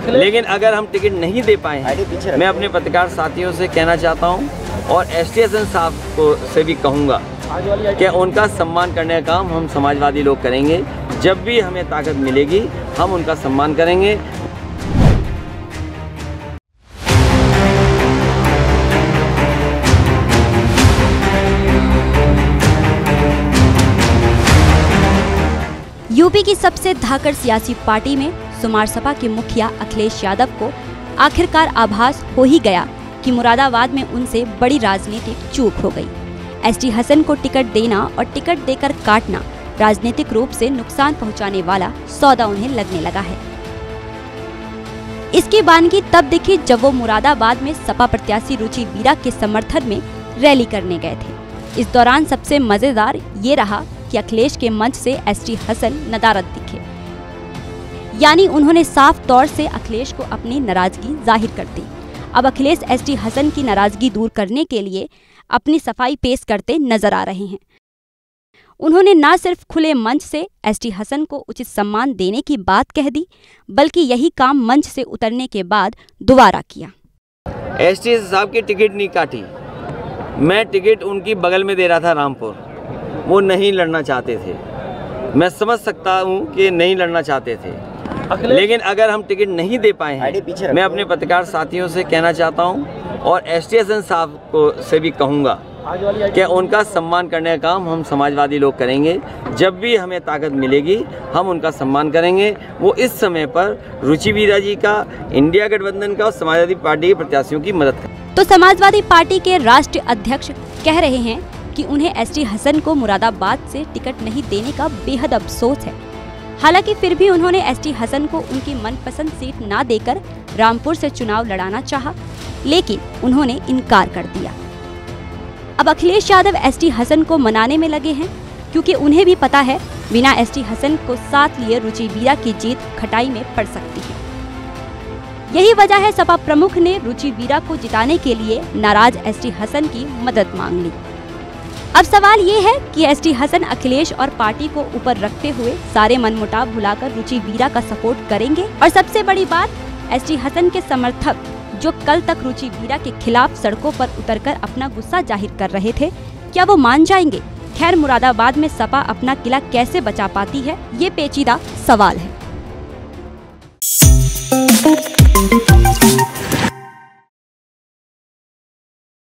लेकिन अगर हम टिकट नहीं दे पाए हैं, मैं अपने पत्रकार साथियों से कहना चाहता हूं और एसटी हसन साहब को से भी कहूंगा कि उनका सम्मान करने का काम हम समाजवादी लोग करेंगे। जब भी हमें ताकत मिलेगी हम उनका सम्मान करेंगे। यूपी की सबसे धाकड़ सियासी पार्टी में सुमार सपा के मुखिया अखिलेश यादव को आखिरकार आभास हो ही गया कि मुरादाबाद में उनसे बड़ी राजनीतिक चूक हो गई। एसटी हसन को टिकट देना और टिकट देकर काटना राजनीतिक रूप से नुकसान पहुंचाने वाला सौदा उन्हें लगने लगा है। इसकी बानगी तब दिखी जब वो मुरादाबाद में सपा प्रत्याशी रुचि वीरा के समर्थन में रैली करने गए थे। इस दौरान सबसे मजेदार ये रहा कि अखिलेश के मंच से एसटी हसन नदारद दिखे, यानी उन्होंने साफ तौर से अखिलेश को अपनी नाराजगी जाहिर कर दी। अब अखिलेश एसटी हसन की नाराजगी दूर करने के लिए अपनी सफाई पेश करते नजर आ रहे हैं। उन्होंने न सिर्फ खुले मंच से एसटी हसन को उचित सम्मान देने की बात कह दी, बल्कि यही काम मंच से उतरने के बाद दोबारा किया। एसटी साहब की टिकट नहीं काटी, मैं टिकट उनकी बगल में दे रहा था रामपुर। वो नहीं लड़ना चाहते थे, मैं समझ सकता हूँ कि नहीं लड़ना चाहते थे, लेकिन अगर हम टिकट नहीं दे पाए हैं, मैं अपने पत्रकार साथियों से कहना चाहता हूँ और एसटी हसन साहब को से भी कहूँगा कि उनका सम्मान करने का काम हम समाजवादी लोग करेंगे। जब भी हमें ताकत मिलेगी हम उनका सम्मान करेंगे। वो इस समय पर रुचि वीरा जी का, इंडिया गठबंधन का और समाजवादी पार्टी के प्रत्याशियों की मदद करें। तो समाजवादी पार्टी के राष्ट्रीय अध्यक्ष कह रहे हैं कि उन्हें एसटी हसन को मुरादाबाद से टिकट नहीं देने का बेहद अफसोस है। हालांकि फिर भी उन्होंने एसटी हसन को उनकी मनपसंद सीट ना देकर रामपुर से चुनाव लड़ाना चाहा, लेकिन उन्होंने इनकार कर दिया। अब अखिलेश यादव एसटी हसन को मनाने में लगे हैं, क्योंकि उन्हें भी पता है बिना एसटी हसन को साथ लिए रुचि वीरा की जीत खटाई में पड़ सकती है। यही वजह है सपा प्रमुख ने रुचि वीरा को जिताने के लिए नाराज एसटी हसन की मदद मांग ली। अब सवाल ये है कि एसटी हसन अखिलेश और पार्टी को ऊपर रखते हुए सारे मनमुटाव भुलाकर रुचि वीरा का सपोर्ट करेंगे। और सबसे बड़ी बात, एसटी हसन के समर्थक जो कल तक रुचि वीरा के खिलाफ सड़कों पर उतरकर अपना गुस्सा जाहिर कर रहे थे, क्या वो मान जाएंगे? खैर, मुरादाबाद में सपा अपना किला कैसे बचा पाती है, ये पेचीदा सवाल है।